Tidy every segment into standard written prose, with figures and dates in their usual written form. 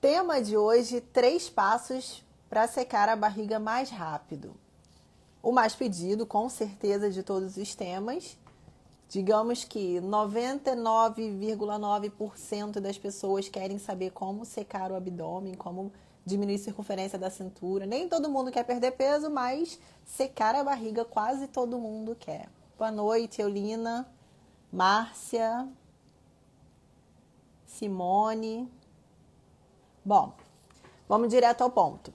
Tema de hoje, 3 passos para secar a barriga mais rápido. O mais pedido, com certeza, de todos os temas. Digamos que 99,9% das pessoas querem saber como secar o abdômen, como diminuir a circunferência da cintura. Nem todo mundo quer perder peso, mas secar a barriga quase todo mundo quer. Boa noite, Eulina, Márcia, Simone. Bom, vamos direto ao ponto.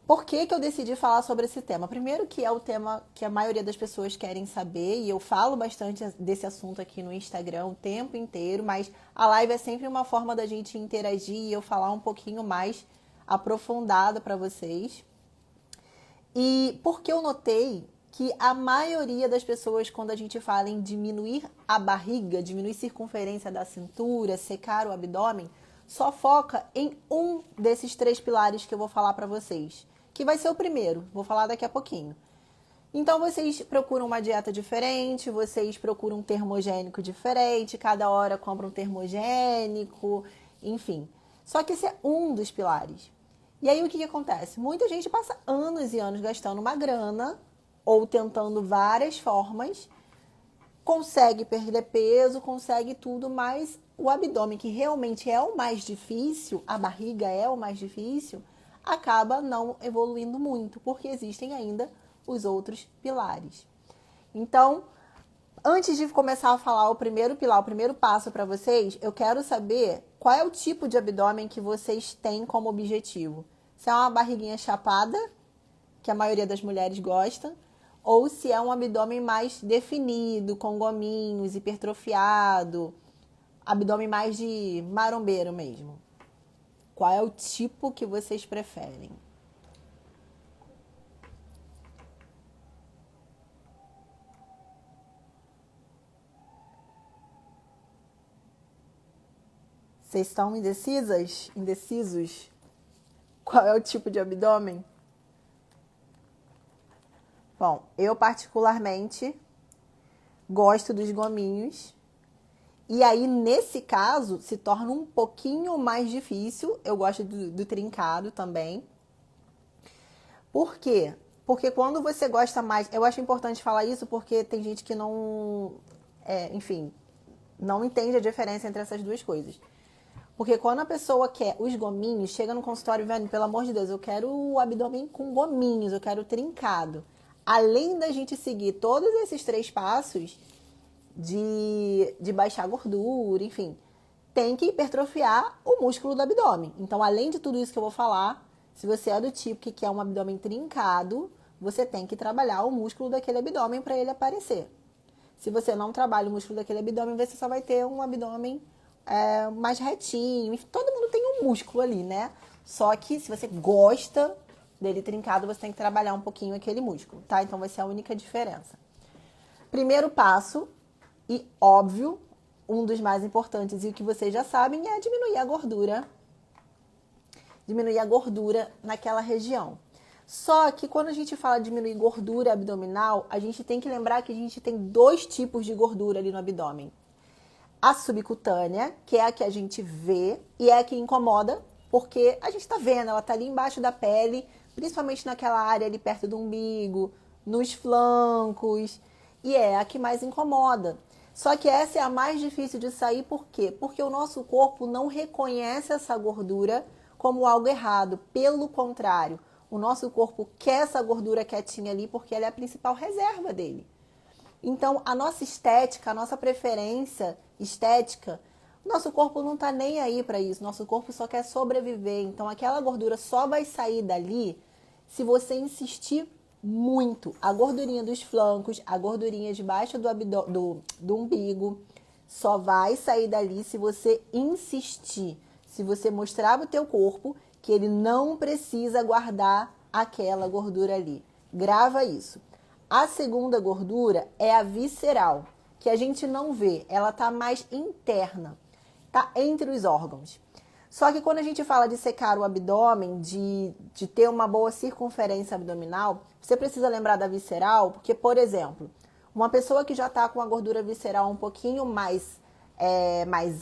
Por que eu decidi falar sobre esse tema? Primeiro que é o tema que a maioria das pessoas querem saber, e eu falo bastante desse assunto aqui no Instagram o tempo inteiro, mas a live é sempre uma forma da gente interagir e eu falar um pouquinho mais aprofundado para vocês. E porque eu notei que a maioria das pessoas, quando a gente fala em diminuir a barriga, diminuir a circunferência da cintura, secar o abdômen, só foca em um desses 3 pilares que eu vou falar para vocês, que vai ser o primeiro, vou falar daqui a pouquinho. Então, vocês procuram uma dieta diferente, vocês procuram um termogênico diferente, cada hora compra um termogênico, enfim. Só que esse é um dos pilares. E aí, o que acontece? Muita gente passa anos e anos gastando uma grana ou tentando várias formas, consegue perder peso, consegue tudo, mas o abdômen, que realmente é o mais difícil, a barriga é o mais difícil, acaba não evoluindo muito, porque existem ainda os outros pilares. Então, antes de começar a falar o primeiro pilar, o primeiro passo para vocês, eu quero saber qual é o tipo de abdômen que vocês têm como objetivo. Se é uma barriguinha chapada, que a maioria das mulheres gosta, ou se é um abdômen mais definido, com gominhos, hipertrofiado, abdômen mais de marombeiro mesmo. Qual é o tipo que vocês preferem? Vocês estão indecisas? Indecisos? Qual é o tipo de abdômen? Bom, eu particularmente gosto dos gominhos. E aí, nesse caso, se torna um pouquinho mais difícil. Eu gosto do trincado também. Por quê? Porque quando você gosta mais... Eu acho importante falar isso porque tem gente que não... enfim, não entende a diferença entre essas duas coisas. Porque quando a pessoa quer os gominhos, chega no consultório vendo, pelo amor de Deus, eu quero o abdômen com gominhos, eu quero trincado. Além da gente seguir todos esses 3 passos de baixar gordura, enfim, tem que hipertrofiar o músculo do abdômen. Então, além de tudo isso que eu vou falar, se você é do tipo que quer um abdômen trincado, você tem que trabalhar o músculo daquele abdômen para ele aparecer. Se você não trabalha o músculo daquele abdômen, você só vai ter um abdômen mais retinho. Todo mundo tem um músculo ali, né? Só que se você gosta dele trincado, você tem que trabalhar um pouquinho aquele músculo, tá? Então vai ser a única diferença. Primeiro passo, e óbvio, um dos mais importantes e o que vocês já sabem é diminuir a gordura. Diminuir a gordura naquela região. Só que quando a gente fala de diminuir gordura abdominal, a gente tem que lembrar que a gente tem 2 tipos de gordura ali no abdômen. A subcutânea, que é a que a gente vê e é a que incomoda, porque a gente tá vendo, ela tá ali embaixo da pele, principalmente naquela área ali perto do umbigo, nos flancos, e é a que mais incomoda. Só que essa é a mais difícil de sair, por quê? Porque o nosso corpo não reconhece essa gordura como algo errado. Pelo contrário, o nosso corpo quer essa gordura quietinha ali porque ela é a principal reserva dele. Então, a nossa estética, a nossa preferência estética, nosso corpo não tá nem aí para isso. Nosso corpo só quer sobreviver. Então, aquela gordura só vai sair dali se você insistir muito. A gordurinha dos flancos, a gordurinha debaixo do umbigo, só vai sair dali se você insistir. Se você mostrar pro teu corpo que ele não precisa guardar aquela gordura ali. Grava isso. A segunda gordura é a visceral, que a gente não vê, ela tá mais interna, tá entre os órgãos. Só que quando a gente fala de secar o abdômen, de ter uma boa circunferência abdominal, você precisa lembrar da visceral, porque, por exemplo, uma pessoa que já tá com a gordura visceral um pouquinho mais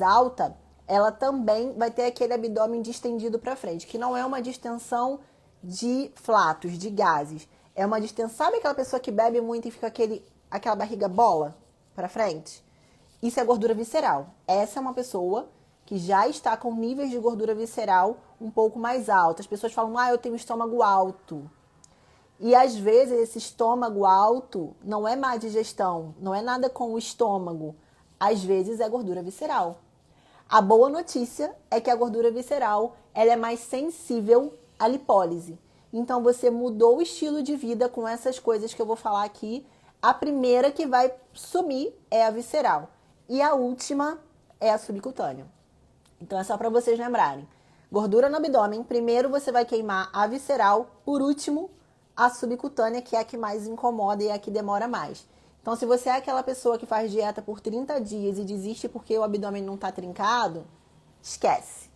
alta, ela também vai ter aquele abdômen distendido para frente, que não é uma distensão de flatos, de gases. É uma distensão, sabe aquela pessoa que bebe muito e fica aquela barriga bola para frente? Isso é gordura visceral. Essa é uma pessoa que já está com níveis de gordura visceral um pouco mais altos. As pessoas falam, eu tenho estômago alto. E às vezes esse estômago alto não é má digestão, não é nada com o estômago. Às vezes é gordura visceral. A boa notícia é que a gordura visceral ela é mais sensível à lipólise. Então você mudou o estilo de vida com essas coisas que eu vou falar aqui. A primeira que vai sumir é a visceral. E a última é a subcutânea. Então é só para vocês lembrarem. Gordura no abdômen, primeiro você vai queimar a visceral, por último a subcutânea, que é a que mais incomoda e é a que demora mais. Então se você é aquela pessoa que faz dieta por 30 dias e desiste porque o abdômen não está trincado, esquece.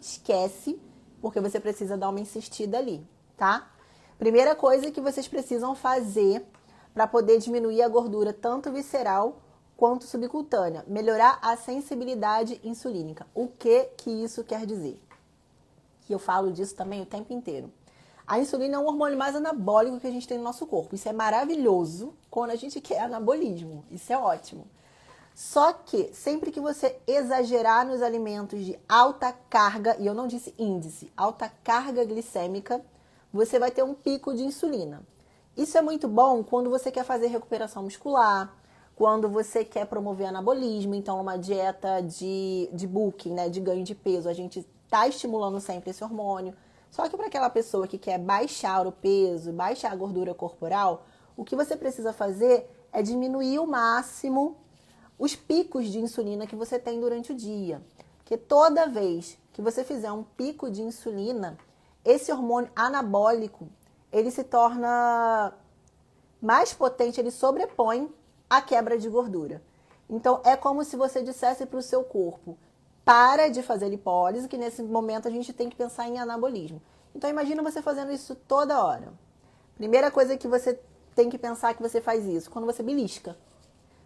Esquece, porque você precisa dar uma insistida ali, tá? Primeira coisa que vocês precisam fazer para poder diminuir a gordura tanto visceral quanto subcutânea, melhorar a sensibilidade insulínica. O que isso quer dizer? Que eu falo disso também o tempo inteiro. A insulina é um hormônio mais anabólico que a gente tem no nosso corpo. Isso é maravilhoso quando a gente quer anabolismo. Isso é ótimo. Só que sempre que você exagerar nos alimentos de alta carga, e eu não disse índice, alta carga glicêmica, você vai ter um pico de insulina. Isso é muito bom quando você quer fazer recuperação muscular, quando você quer promover anabolismo, então uma dieta de bulking, né, de ganho de peso, a gente está estimulando sempre esse hormônio. Só que para aquela pessoa que quer baixar o peso, baixar a gordura corporal, o que você precisa fazer é diminuir ao máximo os picos de insulina que você tem durante o dia. Porque toda vez que você fizer um pico de insulina, esse hormônio anabólico, ele se torna mais potente, ele sobrepõe a quebra de gordura. Então, é como se você dissesse para o seu corpo, para de fazer lipólise, que nesse momento a gente tem que pensar em anabolismo. Então, imagina você fazendo isso toda hora. Primeira coisa que você tem que pensar que você faz isso, quando você belisca.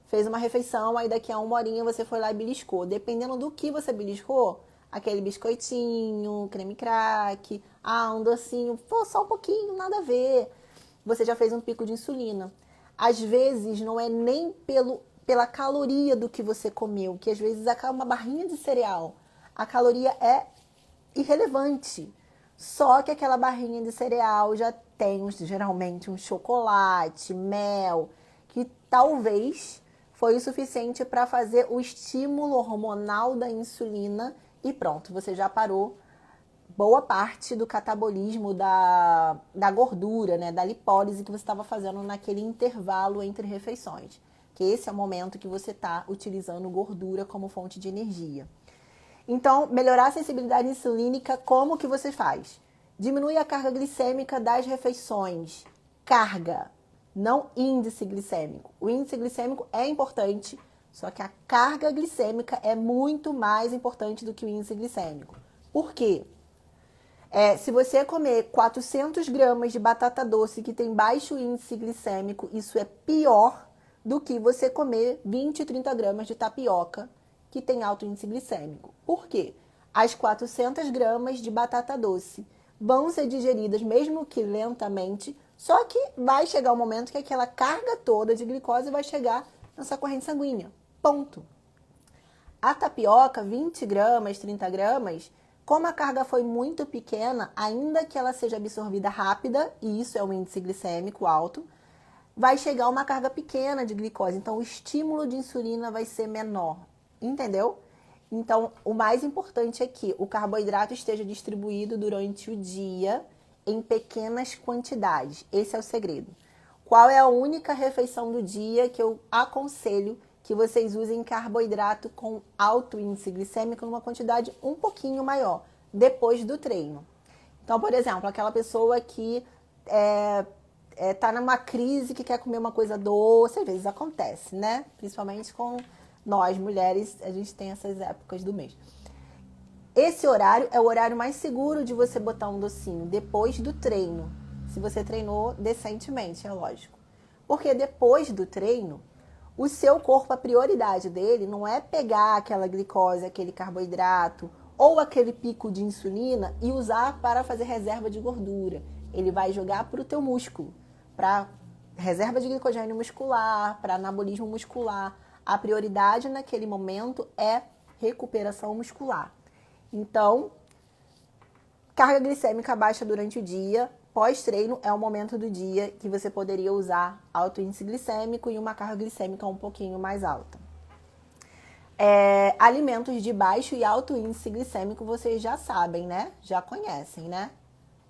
Fez uma refeição, aí daqui a uma horinha você foi lá e beliscou. Dependendo do que você beliscou, aquele biscoitinho, creme crack, um docinho, só um pouquinho, nada a ver. Você já fez um pico de insulina. Às vezes não é nem pela caloria do que você comeu, que às vezes acaba uma barrinha de cereal. A caloria é irrelevante. Só que aquela barrinha de cereal já tem geralmente um chocolate, mel, que talvez foi o suficiente para fazer o estímulo hormonal da insulina e pronto, você já parou boa parte do catabolismo da gordura, né, da lipólise que você estava fazendo naquele intervalo entre refeições. Que esse é o momento que você está utilizando gordura como fonte de energia. Então, melhorar a sensibilidade insulínica, como que você faz? Diminui a carga glicêmica das refeições. Carga, não índice glicêmico. O índice glicêmico é importante, só que a carga glicêmica é muito mais importante do que o índice glicêmico. Por quê? Se você comer 400 gramas de batata doce que tem baixo índice glicêmico, isso é pior do que você comer 20, 30 gramas de tapioca que tem alto índice glicêmico. Por quê? As 400 gramas de batata doce vão ser digeridas, mesmo que lentamente, só que vai chegar um momento que aquela carga toda de glicose vai chegar na sua corrente sanguínea. Ponto. A tapioca, 20 gramas, 30 gramas, como a carga foi muito pequena, ainda que ela seja absorvida rápida, e isso é um índice glicêmico alto, vai chegar uma carga pequena de glicose. Então, o estímulo de insulina vai ser menor. Entendeu? Então, o mais importante é que o carboidrato esteja distribuído durante o dia em pequenas quantidades. Esse é o segredo. Qual é a única refeição do dia que eu aconselho que vocês usem carboidrato com alto índice glicêmico numa quantidade um pouquinho maior, depois do treino? Então, por exemplo, aquela pessoa que tá numa crise, que quer comer uma coisa doce, às vezes acontece, né? Principalmente com nós, mulheres, a gente tem essas épocas do mês. Esse horário é o horário mais seguro de você botar um docinho, depois do treino. Se você treinou decentemente, é lógico. Porque depois do treino, O seu corpo, a prioridade dele não é pegar aquela glicose, aquele carboidrato ou aquele pico de insulina e usar para fazer reserva de gordura. Ele vai jogar para o teu músculo, para reserva de glicogênio muscular, para anabolismo muscular. A prioridade naquele momento é recuperação muscular. Então, carga glicêmica baixa durante o dia, pós-treino é o momento do dia que você poderia usar alto índice glicêmico e uma carga glicêmica um pouquinho mais alta. Alimentos de baixo e alto índice glicêmico vocês já sabem, né? Já conhecem, né?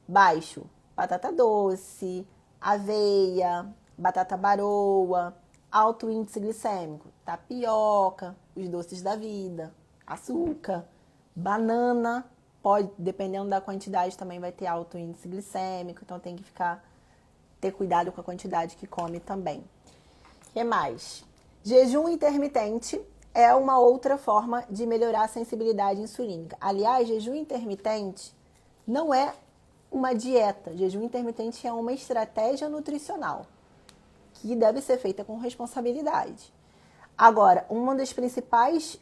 Baixo, batata doce, aveia, batata baroa. Alto índice glicêmico, tapioca, os doces da vida, açúcar, banana, pode, dependendo da quantidade, também vai ter alto índice glicêmico, então tem que ter cuidado com a quantidade que come também. O que mais? Jejum intermitente é uma outra forma de melhorar a sensibilidade insulínica. Aliás, jejum intermitente não é uma dieta. Jejum intermitente é uma estratégia nutricional que deve ser feita com responsabilidade. Agora, uma das principais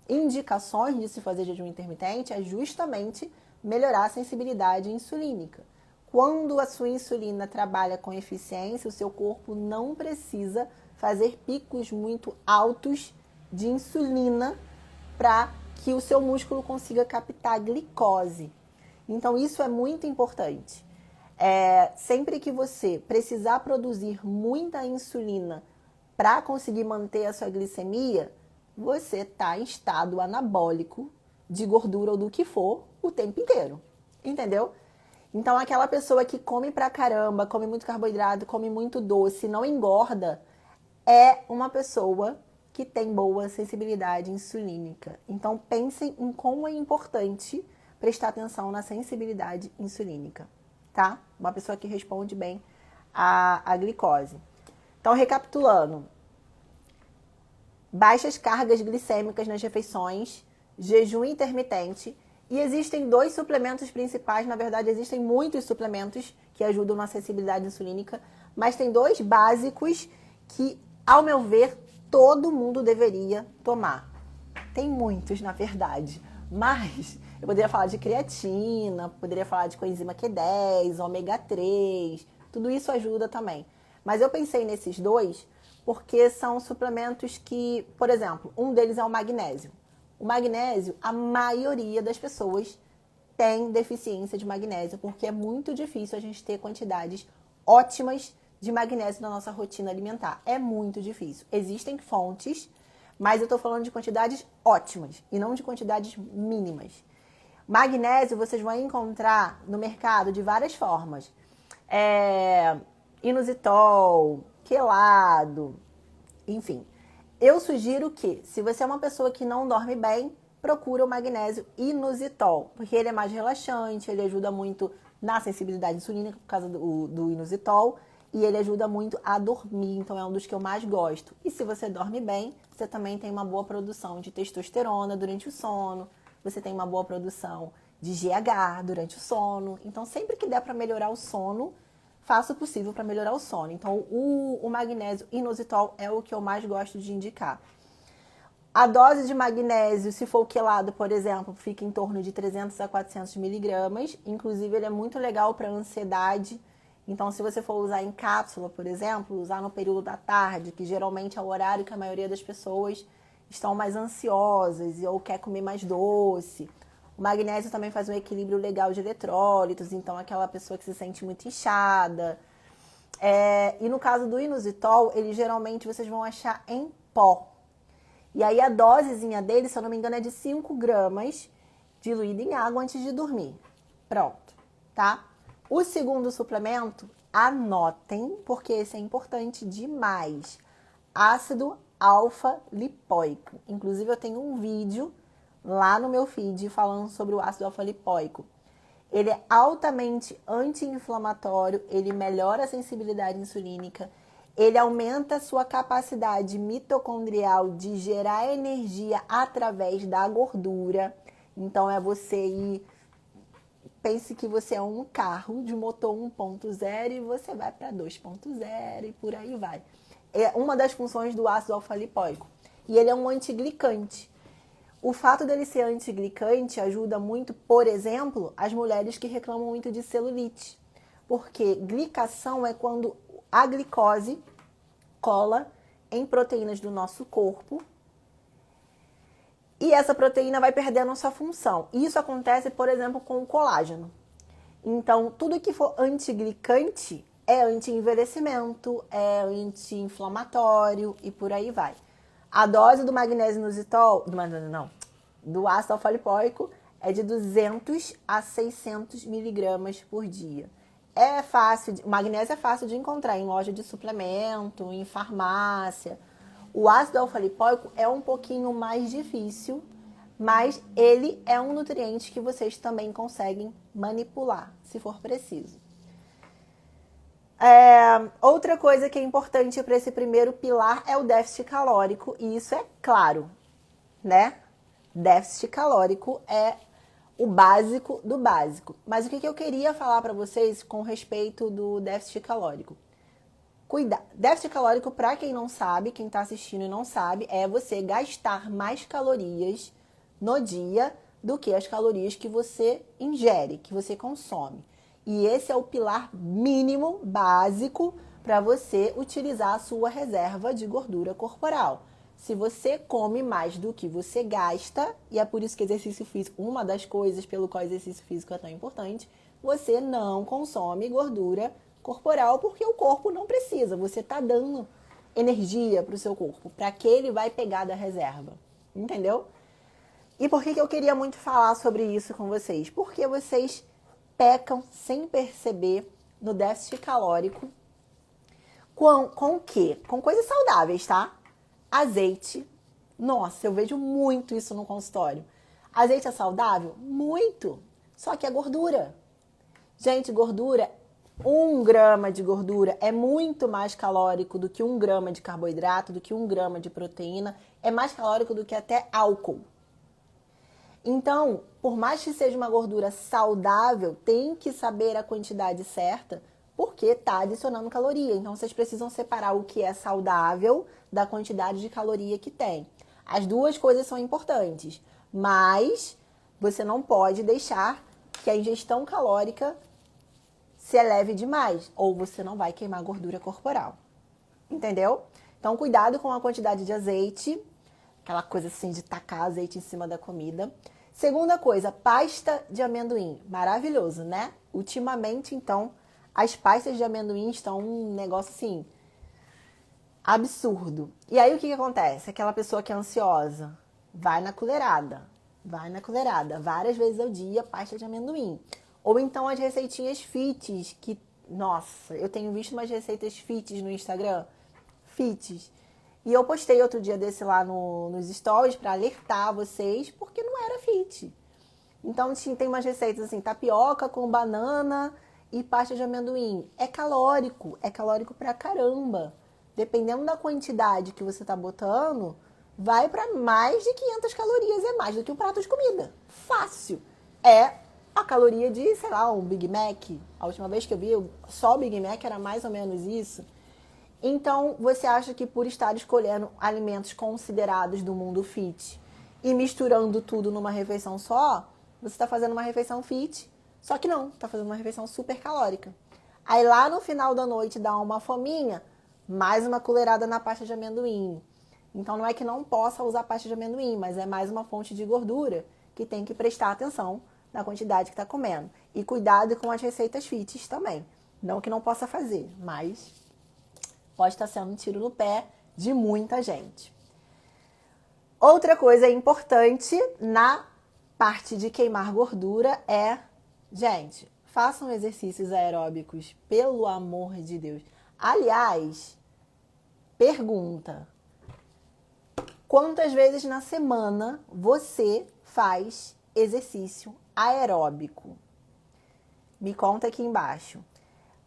indicações de se fazer jejum intermitente é justamente melhorar a sensibilidade insulínica. Quando a sua insulina trabalha com eficiência, o seu corpo não precisa fazer picos muito altos de insulina para que o seu músculo consiga captar glicose. Então, isso é muito importante. Sempre que você precisar produzir muita insulina para conseguir manter a sua glicemia, você está em estado anabólico de gordura ou do que for o tempo inteiro, entendeu? Então, aquela pessoa que come pra caramba, come muito carboidrato, come muito doce, não engorda, é uma pessoa que tem boa sensibilidade insulínica. Então, pensem em como é importante prestar atenção na sensibilidade insulínica, tá? Uma pessoa que responde bem à glicose. Então, recapitulando. Baixas cargas glicêmicas nas refeições, jejum intermitente, e existem 2 suplementos principais, na verdade existem muitos suplementos que ajudam na sensibilidade insulínica, mas tem 2 básicos que, ao meu ver, todo mundo deveria tomar. Tem muitos, na verdade, mas eu poderia falar de creatina, poderia falar de coenzima Q10, ômega 3, tudo isso ajuda também. Mas eu pensei nesses 2 porque são suplementos que, por exemplo, um deles é o magnésio. O magnésio, a maioria das pessoas tem deficiência de magnésio, porque é muito difícil a gente ter quantidades ótimas de magnésio na nossa rotina alimentar. É muito difícil. Existem fontes, mas eu estou falando de quantidades ótimas e não de quantidades mínimas. Magnésio vocês vão encontrar no mercado de várias formas. Inositol, quelado, enfim. Eu sugiro que, se você é uma pessoa que não dorme bem, procura o magnésio inositol, porque ele é mais relaxante, ele ajuda muito na sensibilidade insulínica por causa do inositol, e ele ajuda muito a dormir, então é um dos que eu mais gosto. E se você dorme bem, você também tem uma boa produção de testosterona durante o sono, você tem uma boa produção de GH durante o sono, então sempre que der para melhorar o sono, faça o possível para melhorar o sono. Então, o magnésio inositol é o que eu mais gosto de indicar. A dose de magnésio, se for quelado, por exemplo, fica em torno de 300 a 400 miligramas. Inclusive, ele é muito legal para ansiedade. Então, se você for usar em cápsula, por exemplo, usar no período da tarde, que geralmente é o horário que a maioria das pessoas estão mais ansiosas ou quer comer mais doce. O magnésio também faz um equilíbrio legal de eletrólitos, então aquela pessoa que se sente muito inchada. E no caso do inositol, ele geralmente vocês vão achar em pó. E aí a dosezinha dele, se eu não me engano, é de 5 gramas diluído em água antes de dormir. Pronto, tá? O segundo suplemento, anotem, porque esse é importante demais. Ácido alfa-lipoico. Inclusive, eu tenho um vídeo lá no meu feed falando sobre o ácido alfa-lipoico. Ele é altamente anti-inflamatório, ele melhora a sensibilidade insulínica, ele aumenta a sua capacidade mitocondrial de gerar energia através da gordura. Então, é você ir... Pense que você é um carro de motor 1.0 e você vai para 2.0 e por aí vai. é uma das funções do ácido alfa-lipoico. E ele é um antiglicante. O fato dele ser antiglicante ajuda muito, por exemplo, as mulheres que reclamam muito de celulite. Porque glicação é quando a glicose cola em proteínas do nosso corpo e essa proteína vai perdendo a sua função. Isso acontece, por exemplo, com o colágeno. Então, tudo que for antiglicante é anti-envelhecimento, é anti-inflamatório e por aí vai. A dose do magnésio inositol, do ácido alfa-lipoico é de 200 a 600 miligramas por dia. É fácil, o magnésio é fácil de encontrar em loja de suplemento, em farmácia. O ácido alfa-lipoico é um pouquinho mais difícil, mas ele é um nutriente que vocês também conseguem manipular, se for preciso. Outra coisa que é importante para esse primeiro pilar é o déficit calórico, e isso é claro, né? Déficit calórico é o básico do básico. Mas o que eu queria falar para vocês com respeito do déficit calórico? Déficit calórico, para quem não sabe, quem está assistindo e não sabe, é você gastar mais calorias no dia do que as calorias que você ingere, que você consome. E esse é o pilar mínimo, básico, para você utilizar a sua reserva de gordura corporal. Se você come mais do que você gasta, e é por isso que exercício físico, uma das coisas pelo qual exercício físico é tão importante, você não consome gordura corporal porque o corpo não precisa. Você está dando energia para o seu corpo, para que ele vai pegar da reserva. Entendeu? E por que eu queria muito falar sobre isso com vocês? Porque vocês pecam sem perceber no déficit calórico com o quê? Com coisas saudáveis, tá? Azeite. Nossa, eu vejo muito isso no consultório. Azeite é saudável? Muito. Só que é gordura. Gente, gordura, 1 grama de gordura é muito mais calórico do que 1 grama de carboidrato, do que 1 grama de proteína. É mais calórico do que até álcool. Então, por mais que seja uma gordura saudável, tem que saber a quantidade certa, porque está adicionando caloria. Então, vocês precisam separar o que é saudável da quantidade de caloria que tem. As duas coisas são importantes, mas você não pode deixar que a ingestão calórica se eleve demais, ou você não vai queimar gordura corporal. Entendeu? Então, cuidado com a quantidade de azeite, aquela coisa assim de tacar azeite em cima da comida. Segunda coisa, pasta de amendoim. Maravilhoso, né? Ultimamente, então, as pastas de amendoim estão um negócio assim, absurdo. E aí, o que acontece? Aquela pessoa que é ansiosa, vai na colherada, várias vezes ao dia, pasta de amendoim. Ou então as receitinhas fits, que, nossa, eu tenho visto umas receitas fits no Instagram. Fits. E eu postei outro dia desse lá nos stories para alertar vocês, porque não era fit. Então tem umas receitas assim, tapioca com banana e pasta de amendoim. É calórico pra caramba. Dependendo da quantidade que você tá botando, vai para mais de 500 calorias, é mais do que um prato de comida. Fácil. É a caloria de, sei lá, um Big Mac. A última vez que eu vi, só o Big Mac era mais ou menos isso. Então, você acha que por estar escolhendo alimentos considerados do mundo fit e misturando tudo numa refeição só, você está fazendo uma refeição fit, só que não, está fazendo uma refeição super calórica. Aí lá no final da noite dá uma fominha, mais uma colherada na pasta de amendoim. Então não é que não possa usar pasta de amendoim, mas é mais uma fonte de gordura que tem que prestar atenção na quantidade que está comendo. E cuidado com as receitas fits também. Não que não possa fazer, mas pode estar sendo um tiro no pé de muita gente. Outra coisa importante na parte de queimar gordura é, gente, façam exercícios aeróbicos, pelo amor de Deus. Aliás, pergunta: quantas vezes na semana você faz exercício aeróbico? Me conta aqui embaixo.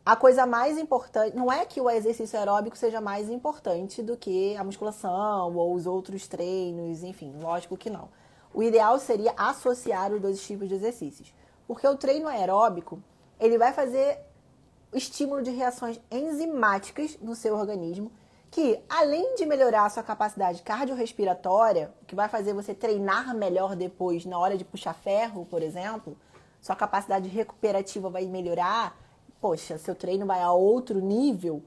A coisa mais importante, não é que o exercício aeróbico seja mais importante do que a musculação ou os outros treinos, enfim, lógico que não. O ideal seria associar os dois tipos de exercícios. Porque o treino aeróbico, ele vai fazer estímulo de reações enzimáticas no seu organismo, que, além de melhorar a sua capacidade cardiorrespiratória, o que vai fazer você treinar melhor depois na hora de puxar ferro, por exemplo, sua capacidade recuperativa vai melhorar, poxa, seu treino vai a outro nível,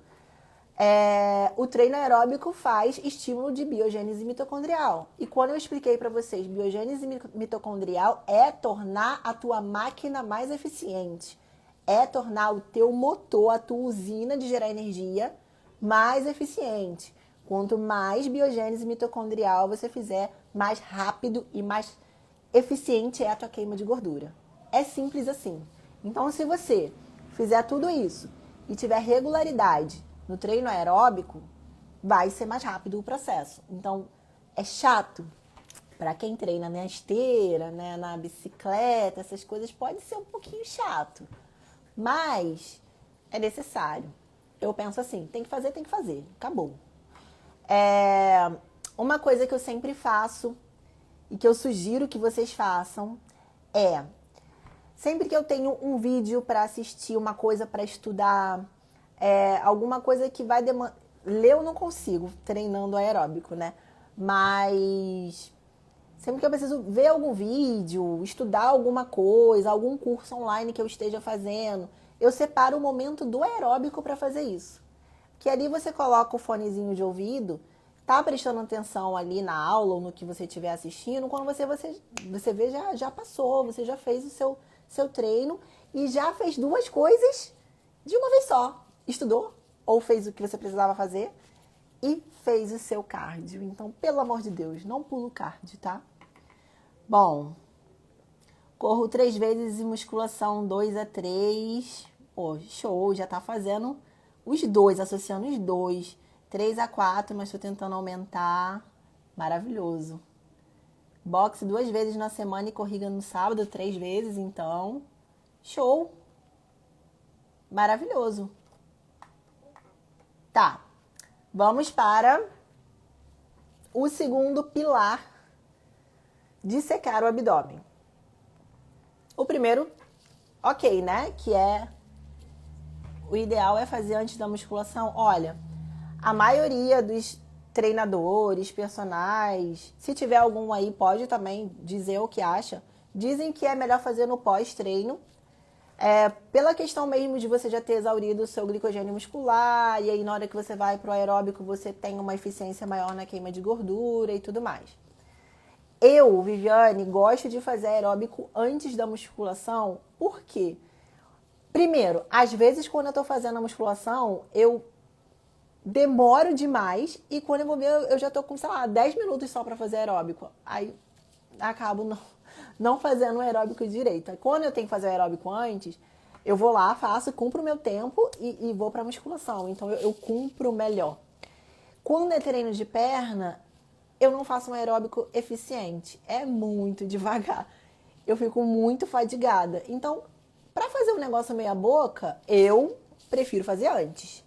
o treino aeróbico faz estímulo de biogênese mitocondrial. E quando eu expliquei para vocês, biogênese mitocondrial é tornar a tua máquina mais eficiente, é tornar o teu motor, a tua usina de gerar energia mais eficiente. Quanto mais biogênese mitocondrial você fizer, mais rápido e mais eficiente é a tua queima de gordura. É simples assim. Então, se você fizer tudo isso e tiver regularidade no treino aeróbico, vai ser mais rápido o processo. Então, é chato. Para quem treina na esteira, né, na bicicleta, essas coisas, pode ser um pouquinho chato. Mas é necessário. Eu penso assim, tem que fazer. Acabou. Uma coisa que eu sempre faço e que eu sugiro que vocês façam é, sempre que eu tenho um vídeo para assistir, uma coisa para estudar, alguma coisa que vai demandar... Ler eu não consigo, treinando aeróbico, né? Mas sempre que eu preciso ver algum vídeo, estudar alguma coisa, algum curso online que eu esteja fazendo, eu separo o momento do aeróbico para fazer isso. Que ali você coloca o fonezinho de ouvido, tá prestando atenção ali na aula ou no que você estiver assistindo, quando você vê, já passou, você já fez o seu treino e já fez duas coisas de uma vez só. Estudou ou fez o que você precisava fazer e fez o seu cardio. Então, pelo amor de Deus, não pula o cardio, tá? Bom, corro 3 vezes em musculação 2 a 3. Pô, show, já tá fazendo os dois, associando os dois. 3 a 4, mas tô tentando aumentar. Maravilhoso. Boxe 2 vezes na semana e corrida no sábado 3 vezes, então. Show. Maravilhoso. Tá. Vamos para o segundo pilar de secar o abdômen. O primeiro, ok, né? Que o ideal é fazer antes da musculação. Olha, a maioria dos treinadores, personagens, se tiver algum aí, pode também dizer o que acha. Dizem que é melhor fazer no pós-treino, pela questão mesmo de você já ter exaurido o seu glicogênio muscular, e aí na hora que você vai pro aeróbico, você tem uma eficiência maior na queima de gordura e tudo mais. Eu, Viviane, gosto de fazer aeróbico antes da musculação, por quê? Primeiro, às vezes quando eu tô fazendo a musculação, eu demoro demais e quando eu vou ver, eu já tô com, sei lá, 10 minutos só pra fazer aeróbico. Aí acabo não fazendo o aeróbico direito. Aí, quando eu tenho que fazer o aeróbico antes, eu vou lá, faço, cumpro o meu tempo e vou pra musculação. Então eu cumpro melhor. Quando é treino de perna, eu não faço um aeróbico eficiente. É muito devagar. Eu fico muito fadigada. Então, para fazer um negócio meia boca, eu prefiro fazer antes.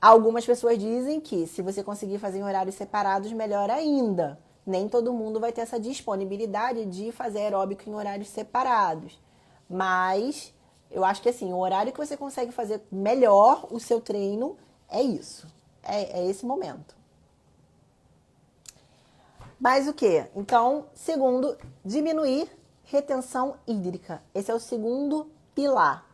Algumas pessoas dizem que se você conseguir fazer em horários separados, melhor ainda. Nem todo mundo vai ter essa disponibilidade de fazer aeróbico em horários separados. Mas eu acho que assim, o horário que você consegue fazer melhor o seu treino é isso. É esse momento. Mas o quê? Então, segundo, diminuir retenção hídrica. Esse é o segundo pilar.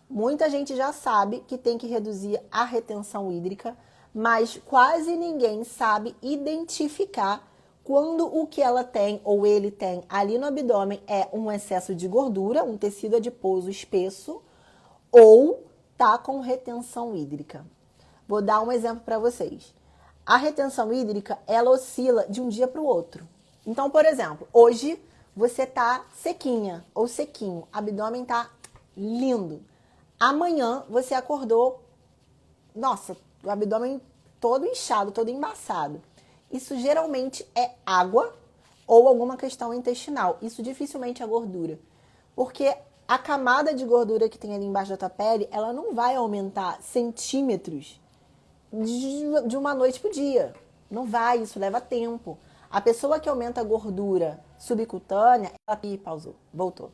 Muita gente já sabe que tem que reduzir a retenção hídrica, mas quase ninguém sabe identificar quando o que ela tem ou ele tem ali no abdômen é um excesso de gordura, um tecido adiposo espesso, ou tá com retenção hídrica. Vou dar um exemplo para vocês. A retenção hídrica, ela oscila de um dia para o outro. Então, por exemplo, hoje você tá sequinha ou sequinho, abdômen tá lindo. Amanhã você acordou, nossa, o abdômen todo inchado, todo embaçado. Isso geralmente é água ou alguma questão intestinal. Isso dificilmente é gordura. Porque a camada de gordura que tem ali embaixo da tua pele, ela não vai aumentar centímetros de uma noite pro dia. Não vai, isso leva tempo. A pessoa que aumenta a gordura subcutânea, ela pausou, voltou.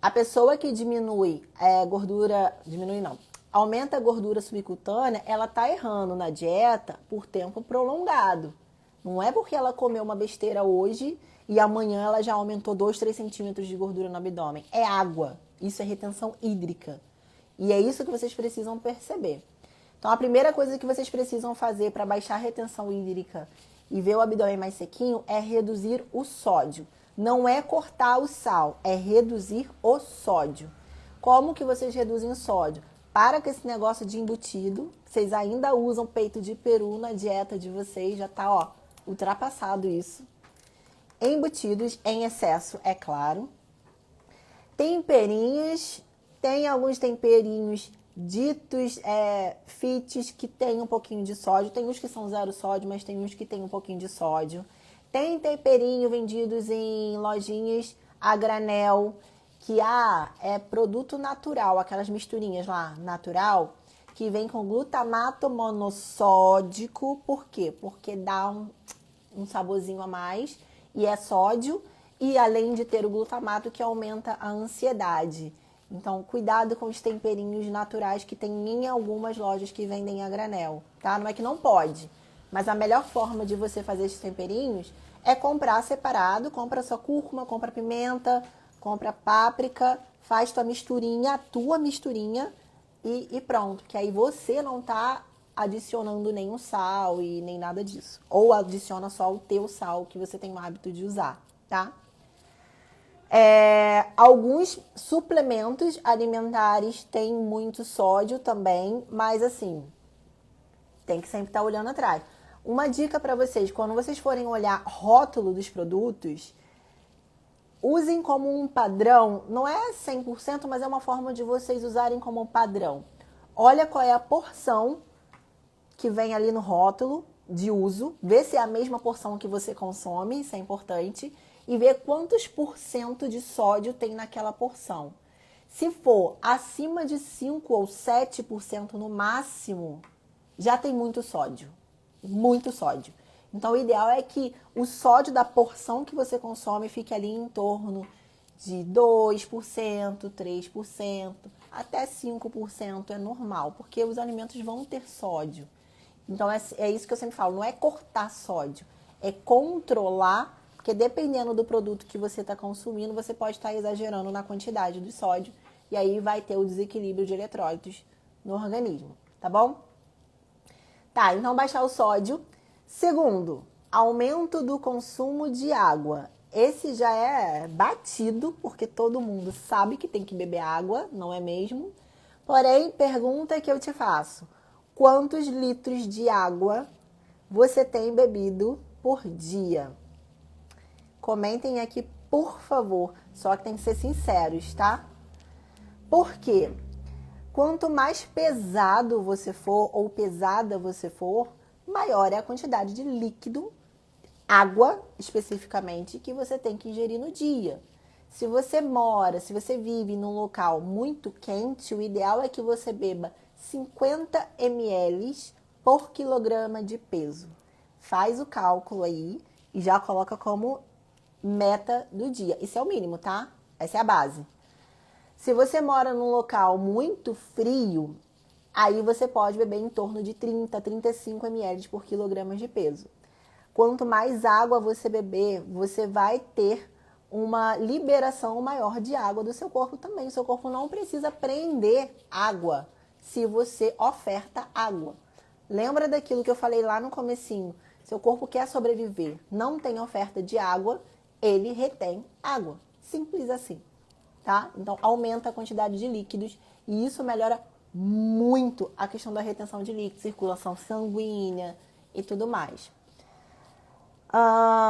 A pessoa que diminui gordura, diminui não, aumenta a gordura subcutânea, ela tá errando na dieta por tempo prolongado. Não é porque ela comeu uma besteira hoje e amanhã ela já aumentou 2, 3 centímetros de gordura no abdômen. É água. Isso é retenção hídrica. E é isso que vocês precisam perceber. Então, a primeira coisa que vocês precisam fazer para baixar a retenção hídrica e ver o abdômen mais sequinho é reduzir o sódio. Não é cortar o sal, é reduzir o sódio. Como que vocês reduzem o sódio? Para com esse negócio de embutido. Vocês ainda usam peito de peru na dieta de vocês, já tá, ó, ultrapassado isso. Embutidos em excesso, é claro. Temperinhos, tem alguns temperinhos ditos fits que tem um pouquinho de sódio. Tem uns que são zero sódio, mas tem uns que tem um pouquinho de sódio. Tem temperinho vendidos em lojinhas a granel, que é produto natural, aquelas misturinhas lá, natural, que vem com glutamato monossódico. Por quê? Porque dá um saborzinho a mais e é sódio, e além de ter o glutamato que aumenta a ansiedade. Então, cuidado com os temperinhos naturais que tem em algumas lojas que vendem a granel, tá? Não é que não pode, mas a melhor forma de você fazer esses temperinhos é comprar separado, compra só cúrcuma, compra pimenta, compra páprica, faz tua misturinha e pronto. Que aí você não tá adicionando nenhum sal e nem nada disso. Ou adiciona só o teu sal que você tem o hábito de usar, tá? Alguns suplementos alimentares têm muito sódio também, mas assim, tem que sempre estar olhando atrás. Uma dica para vocês, quando vocês forem olhar rótulo dos produtos, usem como um padrão, não é 100%, mas é uma forma de vocês usarem como um padrão. Olha qual é a porção que vem ali no rótulo de uso, vê se é a mesma porção que você consome, isso é importante, e ver quantos % de sódio tem naquela porção. Se for acima de 5 ou 7% no máximo, já tem muito sódio. Muito sódio. Então, o ideal é que o sódio da porção que você consome fique ali em torno de 2%, 3%, até 5% é normal, porque os alimentos vão ter sódio. Então, é isso que eu sempre falo, não é cortar sódio, é controlar, porque dependendo do produto que você está consumindo, você pode estar exagerando na quantidade de sódio, e aí vai ter o desequilíbrio de eletrólitos no organismo, tá bom? Tá, então baixar o sódio. Segundo, aumento do consumo de água. Esse já é batido, porque todo mundo sabe que tem que beber água, não é mesmo? Porém, pergunta que eu te faço. Quantos litros de água você tem bebido por dia? Comentem aqui, por favor. Só que tem que ser sinceros, tá? Por quê? Quanto mais pesado você for ou pesada você for, maior é a quantidade de líquido, água especificamente, que você tem que ingerir no dia. Se você vive num local muito quente, o ideal é que você beba 50 ml por quilograma de peso. Faz o cálculo aí e já coloca como meta do dia. Isso é o mínimo, tá? Essa é a base. Se você mora num local muito frio, aí você pode beber em torno de 30 a 35 ml por quilograma de peso. Quanto mais água você beber, você vai ter uma liberação maior de água do seu corpo também. O seu corpo não precisa prender água se você oferta água. Lembra daquilo que eu falei lá no comecinho? Seu corpo quer sobreviver, não tem oferta de água, ele retém água. Simples assim, tá? Então, aumenta a quantidade de líquidos e isso melhora muito a questão da retenção de líquidos, circulação sanguínea e tudo mais.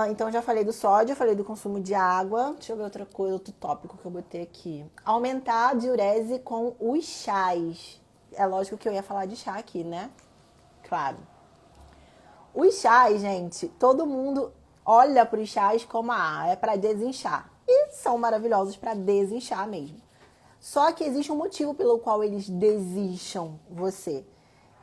Então, já falei do sódio, falei do consumo de água. Deixa eu ver outra coisa, outro tópico que eu botei aqui. Aumentar a diurese com os chás. É lógico que eu ia falar de chá aqui, né? Claro. Os chás, gente, todo mundo olha para os chás como é para desinchar. E são maravilhosos para desinchar mesmo. Só que existe um motivo pelo qual eles desincham você.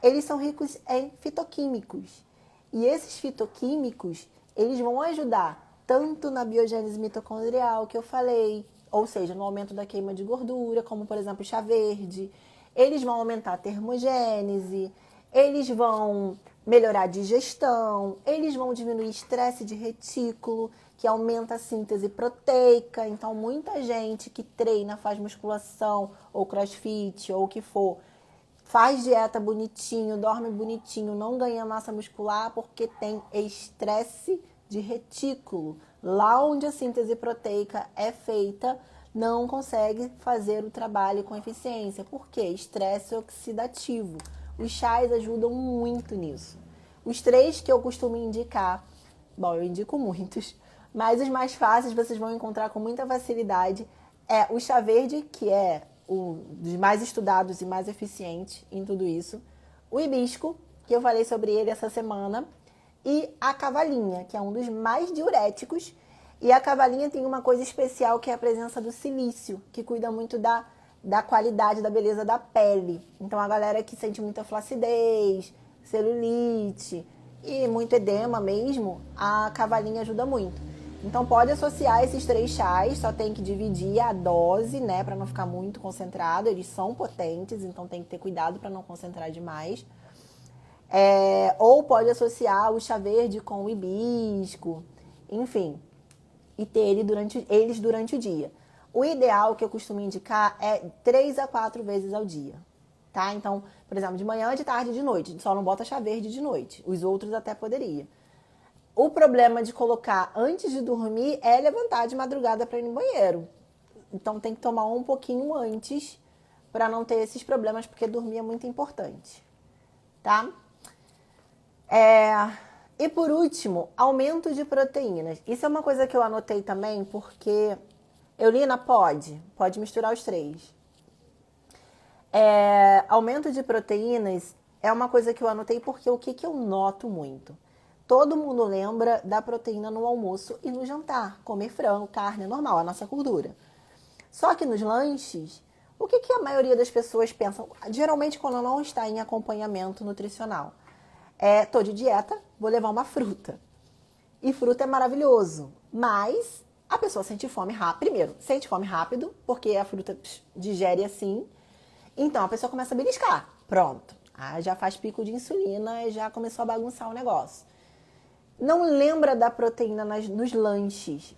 Eles são ricos em fitoquímicos. E esses fitoquímicos, eles vão ajudar tanto na biogênese mitocondrial que eu falei, ou seja, no aumento da queima de gordura, como por exemplo o chá verde. eles vão aumentar a termogênese, eles vão melhorar a digestão, eles vão diminuir estresse de retículo, que aumenta a síntese proteica. Então, muita gente que treina, faz musculação, ou crossfit, ou o que for, faz dieta bonitinho, dorme bonitinho, não ganha massa muscular porque tem estresse de retículo. Lá onde a síntese proteica é feita, não consegue fazer o trabalho com eficiência. Por quê? Estresse oxidativo. Os chás ajudam muito nisso. Os 3 que eu costumo indicar, bom, eu indico muitos, mas os mais fáceis vocês vão encontrar com muita facilidade é o chá verde, que é um dos mais estudados e mais eficientes em tudo isso, o hibisco, que eu falei sobre ele essa semana, e a cavalinha, que é um dos mais diuréticos. E a cavalinha tem uma coisa especial, que é a presença do silício, que cuida muito da qualidade, da beleza da pele. Então, a galera que sente muita flacidez, celulite e muito edema mesmo, a cavalinha ajuda muito. Então, pode associar esses 3 chás, só tem que dividir a dose, né, para não ficar muito concentrado. Eles são potentes, então tem que ter cuidado para não concentrar demais. Ou pode associar o chá verde com o hibisco, enfim, e ter eles durante o dia. O ideal que eu costumo indicar é 3 a 4 vezes ao dia, tá? Então, por exemplo, de manhã, de tarde e de noite. Só não bota chá verde de noite. Os outros até poderia. O problema de colocar antes de dormir é levantar de madrugada para ir no banheiro. Então, tem que tomar um pouquinho antes para não ter esses problemas, porque dormir é muito importante, tá? E por último, aumento de proteínas. Isso é uma coisa que eu anotei também, porque eu li na pode misturar os 3. Aumento de proteínas é uma coisa que eu anotei porque o que eu noto muito? Todo mundo lembra da proteína no almoço e no jantar. Comer frango, carne, é normal, a nossa cultura. Só que nos lanches, o que a maioria das pessoas pensam? Geralmente quando não está em acompanhamento nutricional. Tô de dieta, vou levar uma fruta. E fruta é maravilhoso, mas a pessoa sente fome rápido. Primeiro, sente fome rápido, porque a fruta digere assim. Então, a pessoa começa a beliscar. Pronto. Já faz pico de insulina e já começou a bagunçar o negócio. Não lembra da proteína nos lanches.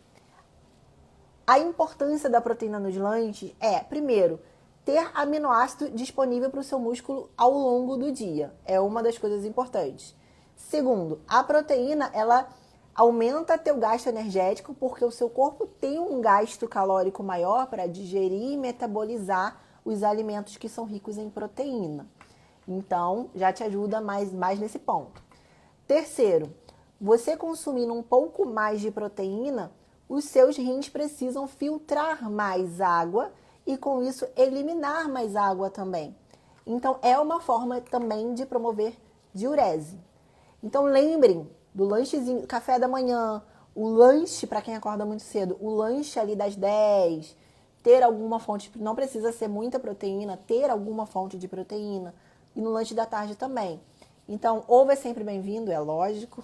A importância da proteína nos lanches é, primeiro, ter aminoácido disponível para o seu músculo ao longo do dia. É uma das coisas importantes. Segundo, a proteína, ela aumenta teu gasto energético porque o seu corpo tem um gasto calórico maior para digerir e metabolizar os alimentos que são ricos em proteína. Então, já te ajuda mais nesse ponto. Terceiro, você consumindo um pouco mais de proteína, os seus rins precisam filtrar mais água e com isso eliminar mais água também. Então é uma forma também de promover diurese. Então lembrem do lanchezinho, café da manhã, o lanche para quem acorda muito cedo, o lanche ali das 10, ter alguma fonte, não precisa ser muita proteína, ter alguma fonte de proteína, e no lanche da tarde também. Então, ovo é sempre bem-vindo, é lógico.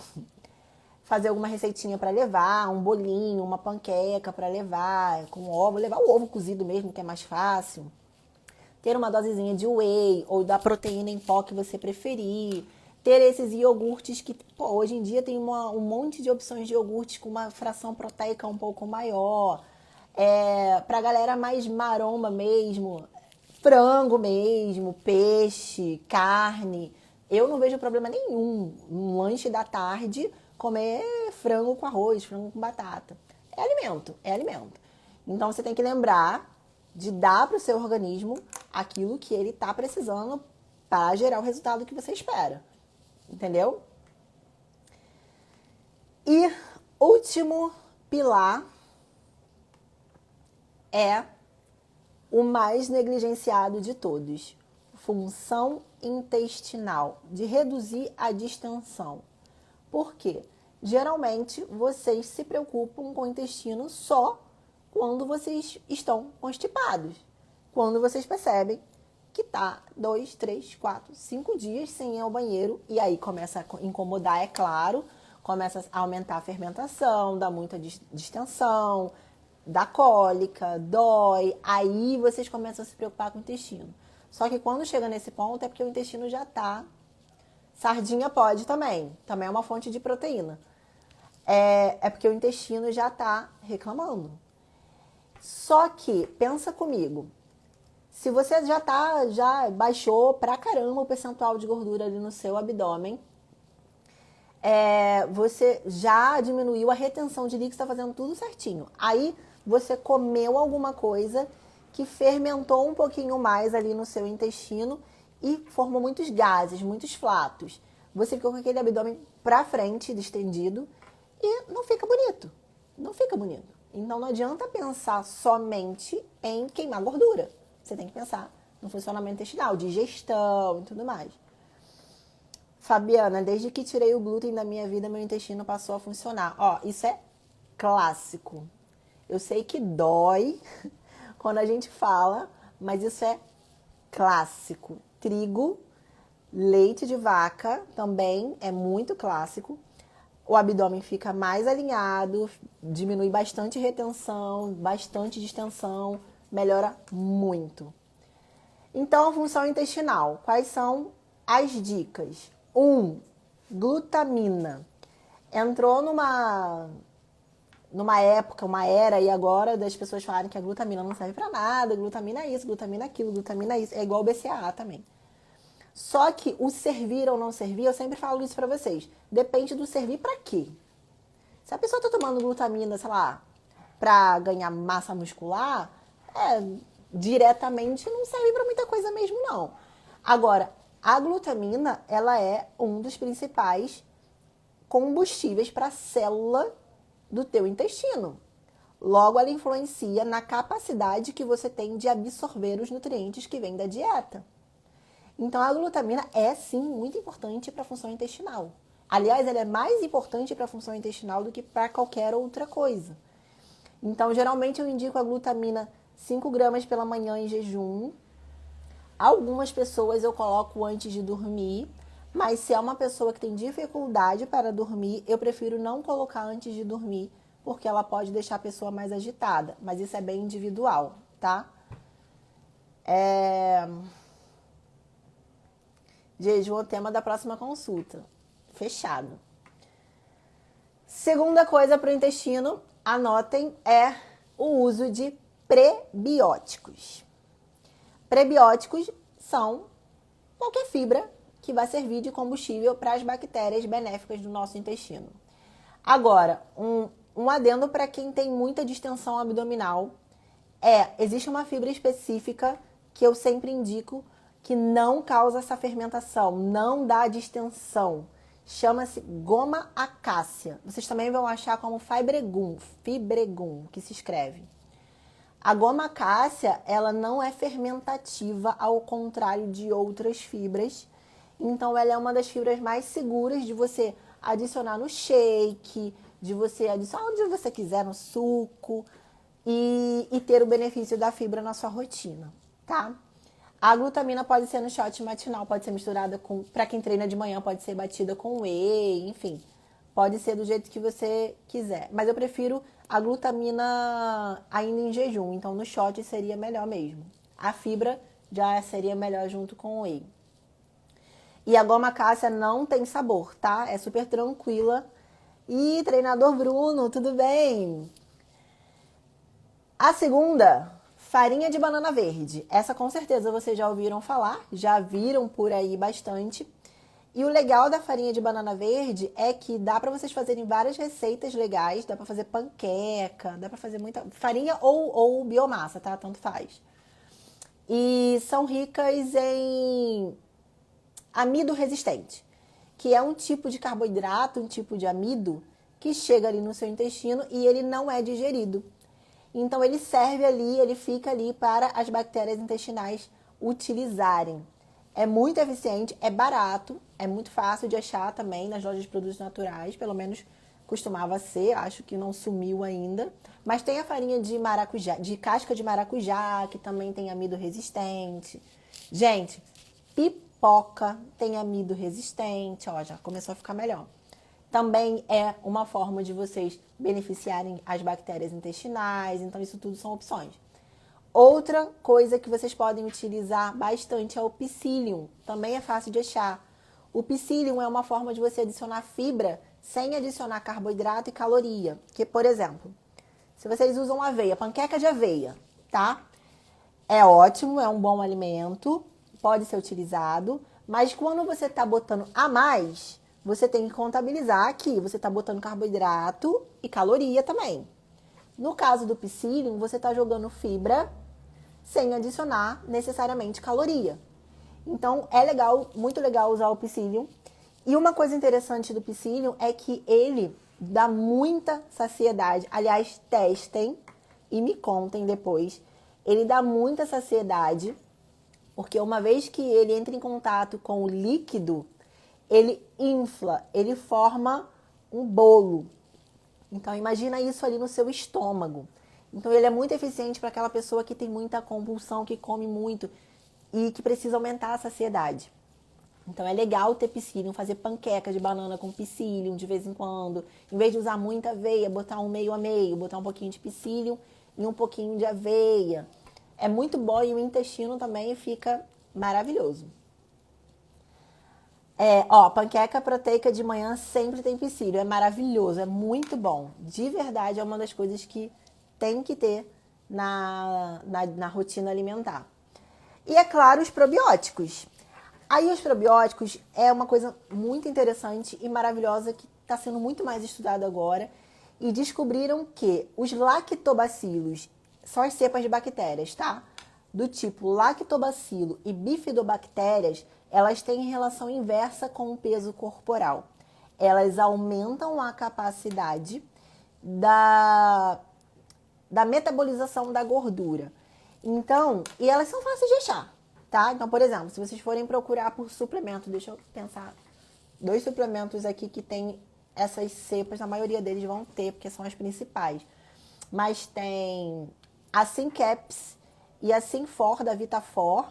Fazer alguma receitinha para levar, um bolinho, uma panqueca para levar, com ovo, levar o ovo cozido mesmo, que é mais fácil. Ter uma dosezinha de whey ou da proteína em pó que você preferir. Ter esses iogurtes que, hoje em dia tem um monte de opções de iogurtes com uma fração proteica um pouco maior. Pra galera mais maromba mesmo, frango mesmo, peixe, carne. Eu não vejo problema nenhum no lanche da tarde comer frango com arroz, frango com batata. É alimento, é alimento. Então você tem que lembrar de dar para o seu organismo aquilo que ele está precisando para gerar o resultado que você espera. Entendeu? E último pilar é o mais negligenciado de todos. Função intestinal, de reduzir a distensão. Por quê? Geralmente, vocês se preocupam com o intestino só quando vocês estão constipados. Quando vocês percebem que tá 2, 3, 4, 5 dias sem ir ao banheiro e aí começa a incomodar, é claro, começa a aumentar a fermentação, dá muita distensão, dá cólica, dói, aí vocês começam a se preocupar com o intestino. Só que quando chega nesse ponto é porque o intestino já tá. Sardinha pode também. Também é uma fonte de proteína. É porque o intestino já tá reclamando. Só que, pensa comigo. Se você já baixou pra caramba o percentual de gordura ali no seu abdômen, você já diminuiu a retenção de líquido, está fazendo tudo certinho. Aí você comeu alguma coisa que fermentou um pouquinho mais ali no seu intestino e formou muitos gases, muitos flatos. Você ficou com aquele abdômen pra frente, distendido, e não fica bonito. Não fica bonito. Então não adianta pensar somente em queimar gordura. Você tem que pensar no funcionamento intestinal, digestão e tudo mais. Fabiana, desde que tirei o glúten da minha vida, meu intestino passou a funcionar. Ó, isso é clássico. Eu sei que dói quando a gente fala, mas isso é clássico. Trigo, leite de vaca também é muito clássico. O abdômen fica mais alinhado, diminui bastante retenção, bastante distensão, melhora muito. Então, a função intestinal, quais são as dicas? 1. Glutamina. Entrou numa época, uma era, e agora das pessoas falarem que a glutamina não serve pra nada, glutamina isso, glutamina aquilo, glutamina isso. É igual o BCAA também. Só que o servir ou não servir, eu sempre falo isso pra vocês. Depende do servir pra quê. Se a pessoa tá tomando glutamina, sei lá, pra ganhar massa muscular, diretamente não serve pra muita coisa mesmo, não. Agora, a glutamina, ela é um dos principais combustíveis para a célula do teu intestino. Logo, ela influencia na capacidade que você tem de absorver os nutrientes que vêm da dieta. Então, a glutamina é, sim, muito importante para a função intestinal. Aliás, ela é mais importante para a função intestinal do que para qualquer outra coisa. Então, geralmente, eu indico a glutamina 5 gramas pela manhã em jejum. Algumas pessoas eu coloco antes de dormir, mas se é uma pessoa que tem dificuldade para dormir, eu prefiro não colocar antes de dormir, porque ela pode deixar a pessoa mais agitada. Mas isso é bem individual, tá? Jejum é o tema da próxima consulta. Fechado. Segunda coisa para o intestino, anotem, é o uso de prebióticos. Prebióticos são qualquer fibra que vai servir de combustível para as bactérias benéficas do nosso intestino. Agora, um adendo para quem tem muita distensão abdominal existe uma fibra específica que eu sempre indico que não causa essa fermentação, não dá distensão. Chama-se goma acácia. Vocês também vão achar como fibregum, que se escreve. A goma acácia, ela não é fermentativa, ao contrário de outras fibras. Então, ela é uma das fibras mais seguras de você adicionar no shake, de você adicionar onde você quiser, no suco, e ter o benefício da fibra na sua rotina, tá? A glutamina pode ser no shot matinal, pode ser misturada com... Para quem treina de manhã, pode ser batida com whey, enfim. Pode ser do jeito que você quiser. Mas eu prefiro a glutamina ainda em jejum. Então, no shot seria melhor mesmo. A fibra já seria melhor junto com o whey. E a goma cássia não tem sabor, tá? É super tranquila. E treinador Bruno, tudo bem? A segunda, farinha de banana verde. Essa com certeza vocês já ouviram falar, já viram por aí bastante. E o legal da farinha de banana verde é que dá pra vocês fazerem várias receitas legais, dá pra fazer panqueca, dá pra fazer muita farinha ou biomassa, tá? Tanto faz. E são ricas em amido resistente, que é um tipo de carboidrato, um tipo de amido que chega ali no seu intestino e ele não é digerido. Então ele serve ali, ele fica ali para as bactérias intestinais utilizarem. É muito eficiente, é barato, é muito fácil de achar também nas lojas de produtos naturais, pelo menos costumava ser, acho que não sumiu ainda. Mas tem a farinha de maracujá, de casca de maracujá, que também tem amido resistente. Gente, pipoca tem amido resistente, ó, já começou a ficar melhor. Também é uma forma de vocês beneficiarem as bactérias intestinais, então isso tudo são opções. Outra coisa que vocês podem utilizar bastante é o psyllium. Também é fácil de achar. O psyllium é uma forma de você adicionar fibra sem adicionar carboidrato e caloria. Que, por exemplo, se vocês usam aveia, panqueca de aveia, tá? É ótimo, é um bom alimento, pode ser utilizado, mas quando você está botando a mais, você tem que contabilizar que você está botando carboidrato e caloria também. No caso do psyllium, você está jogando fibra sem adicionar necessariamente caloria. Então, é legal, muito legal usar o psyllium. E uma coisa interessante do psyllium é que ele dá muita saciedade. Aliás, testem e me contem depois. Ele dá muita saciedade, porque uma vez que ele entra em contato com o líquido, ele infla, ele forma um bolo. Então, imagina isso ali no seu estômago. Então, ele é muito eficiente para aquela pessoa que tem muita compulsão, que come muito e que precisa aumentar a saciedade. Então, é legal ter psyllium, fazer panqueca de banana com psyllium de vez em quando. Em vez de usar muita aveia, botar um meio a meio, botar um pouquinho de psyllium e um pouquinho de aveia. É muito bom e o intestino também fica maravilhoso. Panqueca proteica de manhã sempre tem psyllium. É maravilhoso, é muito bom. De verdade, é uma das coisas que tem que ter na rotina alimentar. E, é claro, os probióticos. Aí, os probióticos é uma coisa muito interessante e maravilhosa que está sendo muito mais estudado agora. E descobriram que os lactobacilos são as cepas de bactérias, tá? Do tipo lactobacilo e bifidobactérias, elas têm relação inversa com o peso corporal. Elas aumentam a capacidade da metabolização da gordura. Então, e elas são fáceis de achar, tá? Então, por exemplo, se vocês forem procurar por suplemento, deixa eu pensar, 2 suplementos aqui que tem essas cepas, a maioria deles vão ter, porque são as principais. Mas tem a Syncaps e a Synfor da Vitafor,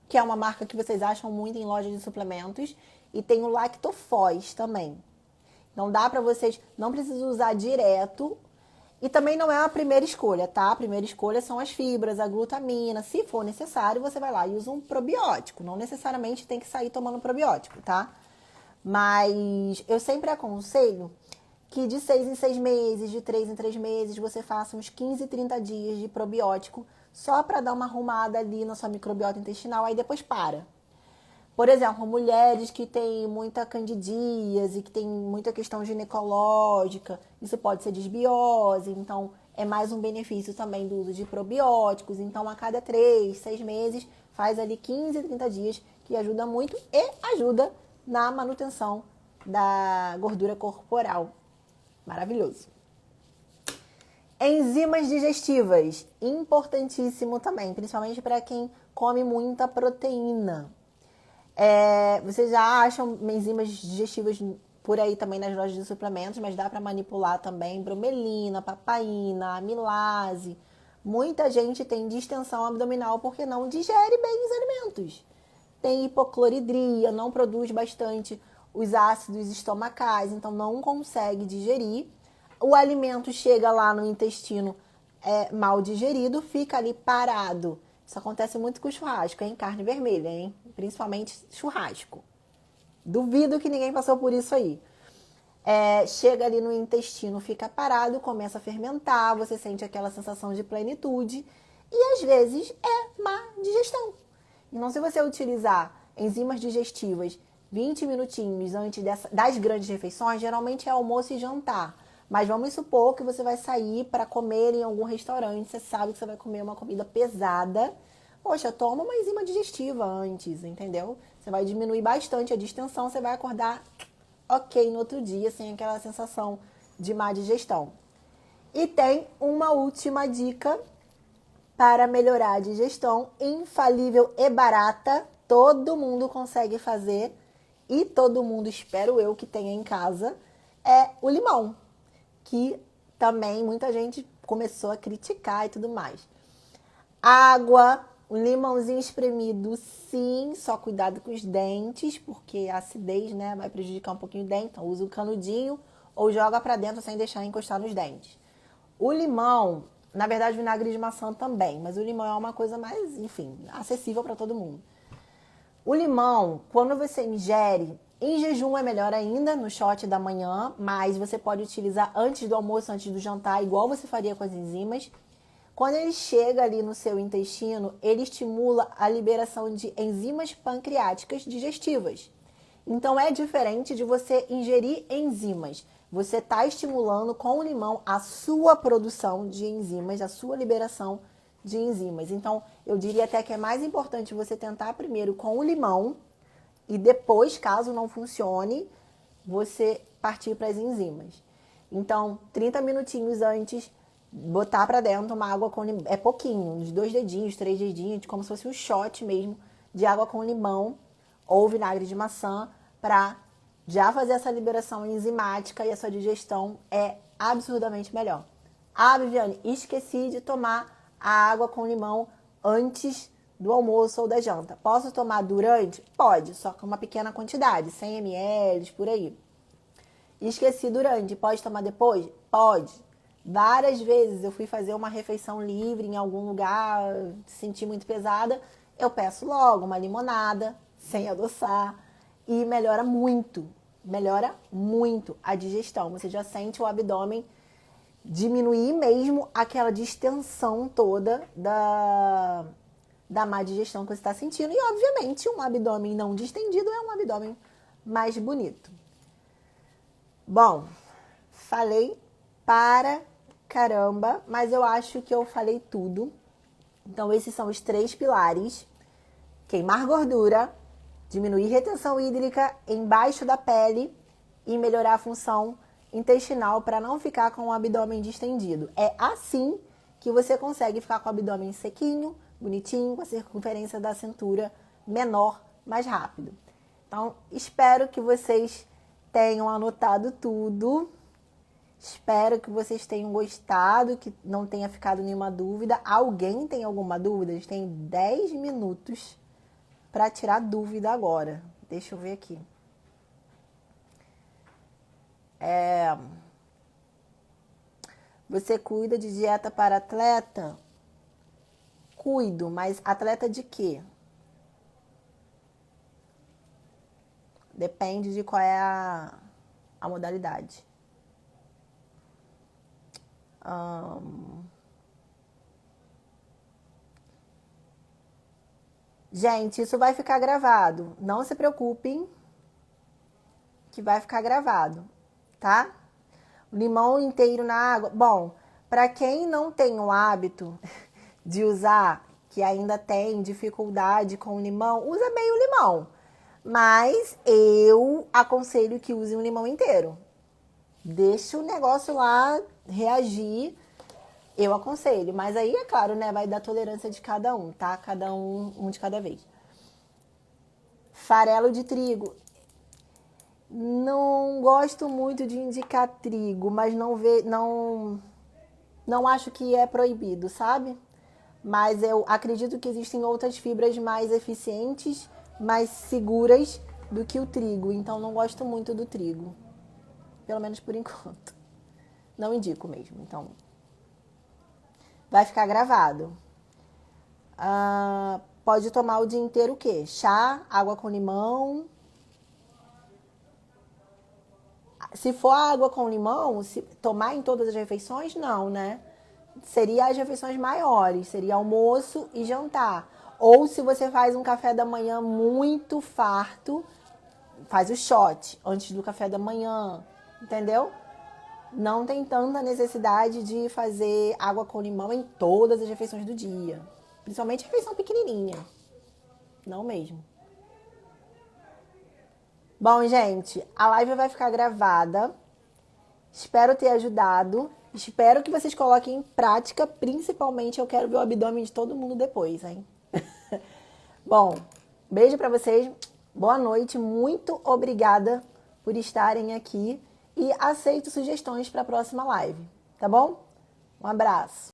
que é uma marca que vocês acham muito em lojas de suplementos, e tem o Lactofós também. Então dá pra vocês, não precisa usar direto, e também não é a primeira escolha, tá? A primeira escolha são as fibras, a glutamina. Se for necessário, você vai lá e usa um probiótico. Não necessariamente tem que sair tomando probiótico, tá? Mas eu sempre aconselho que de 6 em 6 meses, de 3 em 3 meses, você faça uns 15, 30 dias de probiótico só para dar uma arrumada ali na sua microbiota intestinal, aí depois para. Por exemplo, mulheres que têm muita candidíase, que têm muita questão ginecológica, isso pode ser desbiose, então é mais um benefício também do uso de probióticos. Então, a cada 3, 6 meses, faz ali 15, 30 dias, que ajuda muito e ajuda na manutenção da gordura corporal. Maravilhoso. Enzimas digestivas, importantíssimo também, principalmente para quem come muita proteína. Vocês já acham enzimas digestivas por aí também nas lojas de suplementos, mas dá para manipular também bromelina, papaina, amilase. Muita gente tem distensão abdominal porque não digere bem os alimentos. Tem hipocloridria, não produz bastante os ácidos estomacais, então não consegue digerir. O alimento chega lá no intestino mal digerido, fica ali parado. Isso acontece muito com churrasco, hein? Carne vermelha, hein? Principalmente churrasco. Duvido que ninguém passou por isso aí. Chega ali no intestino, fica parado, começa a fermentar, você sente aquela sensação de plenitude e às vezes é má digestão. Então, se você utilizar enzimas digestivas 20 minutinhos antes das grandes refeições, geralmente é almoço e jantar. Mas vamos supor que você vai sair para comer em algum restaurante, você sabe que você vai comer uma comida pesada. Poxa, toma uma enzima digestiva antes, entendeu? Você vai diminuir bastante a distensão, você vai acordar ok no outro dia, sem aquela sensação de má digestão. E tem uma última dica para melhorar a digestão, infalível e barata, todo mundo consegue fazer e todo mundo, espero eu, que tenha em casa, é o limão, que também muita gente começou a criticar e tudo mais. Água, um limãozinho espremido, sim, só cuidado com os dentes, porque a acidez, né, vai prejudicar um pouquinho o dente, então usa o canudinho ou joga para dentro sem deixar encostar nos dentes. O limão Na verdade, vinagre de maçã também, mas o limão é uma coisa mais, enfim, acessível para todo mundo. O limão, quando você ingere, em jejum é melhor ainda, no shot da manhã, mas você pode utilizar antes do almoço, antes do jantar, igual você faria com as enzimas. Quando ele chega ali no seu intestino, ele estimula a liberação de enzimas pancreáticas digestivas. Então é diferente de você ingerir enzimas. Você está estimulando com o limão a sua produção de enzimas, a sua liberação de enzimas. Então, eu diria até que é mais importante você tentar primeiro com o limão e depois, caso não funcione, você partir para as enzimas. Então, 30 minutinhos antes, botar para dentro uma água com limão. É pouquinho, uns 2 dedinhos, 3 dedinhos, como se fosse um shot mesmo de água com limão ou vinagre de maçã para já fazer essa liberação enzimática e a sua digestão é absurdamente melhor. Ah, Viviane, esqueci de tomar a água com limão antes do almoço ou da janta. Posso tomar durante? Pode, só que uma pequena quantidade, 100 ml, por aí. Esqueci durante, pode tomar depois? Pode. Várias vezes eu fui fazer uma refeição livre em algum lugar, senti muito pesada, eu peço logo uma limonada, sem adoçar, e melhora muito a digestão. Você já sente o abdômen diminuir mesmo aquela distensão toda da má digestão que você está sentindo. E, obviamente, um abdômen não distendido é um abdômen mais bonito. Bom, falei para caramba, mas eu acho que eu falei tudo. Então, esses são os 3 pilares. Queimar gordura, diminuir retenção hídrica embaixo da pele e melhorar a função intestinal para não ficar com o abdômen distendido. É assim que você consegue ficar com o abdômen sequinho, bonitinho, com a circunferência da cintura menor, mais rápido. Então, espero que vocês tenham anotado tudo. Espero que vocês tenham gostado, que não tenha ficado nenhuma dúvida. Alguém tem alguma dúvida? A gente tem 10 minutos para tirar dúvida agora. Deixa eu ver aqui. Você cuida de dieta para atleta? Cuido, mas atleta de quê? Depende de qual é a modalidade. Gente, isso vai ficar gravado. Não se preocupem que vai ficar gravado, tá? Limão inteiro na água. Bom, para quem não tem o hábito de usar, que ainda tem dificuldade com limão, usa bem o limão. Mas eu aconselho que use um limão inteiro. Deixa o negócio lá reagir. Eu aconselho. Mas aí, é claro, né? Vai da tolerância de cada um, tá? Cada um de cada vez. Farelo de trigo. Não gosto muito de indicar trigo, mas não acho que é proibido, sabe? Mas eu acredito que existem outras fibras mais eficientes, mais seguras do que o trigo. Então, não gosto muito do trigo. Pelo menos por enquanto. Não indico mesmo. Então, vai ficar gravado. Pode tomar o dia inteiro o quê? Chá, água com limão. Se for água com limão, se tomar em todas as refeições, não, né? Seria as refeições maiores, seria almoço e jantar. Ou se você faz um café da manhã muito farto, faz o shot antes do café da manhã, entendeu? Não tem tanta necessidade de fazer água com limão em todas as refeições do dia. Principalmente refeição pequenininha. Não mesmo. Bom, gente, a live vai ficar gravada. Espero ter ajudado. Espero que vocês coloquem em prática. Principalmente, eu quero ver o abdômen de todo mundo depois, hein? Bom, beijo pra vocês. Boa noite. Muito obrigada por estarem aqui. E aceito sugestões para a próxima live, tá bom? Um abraço.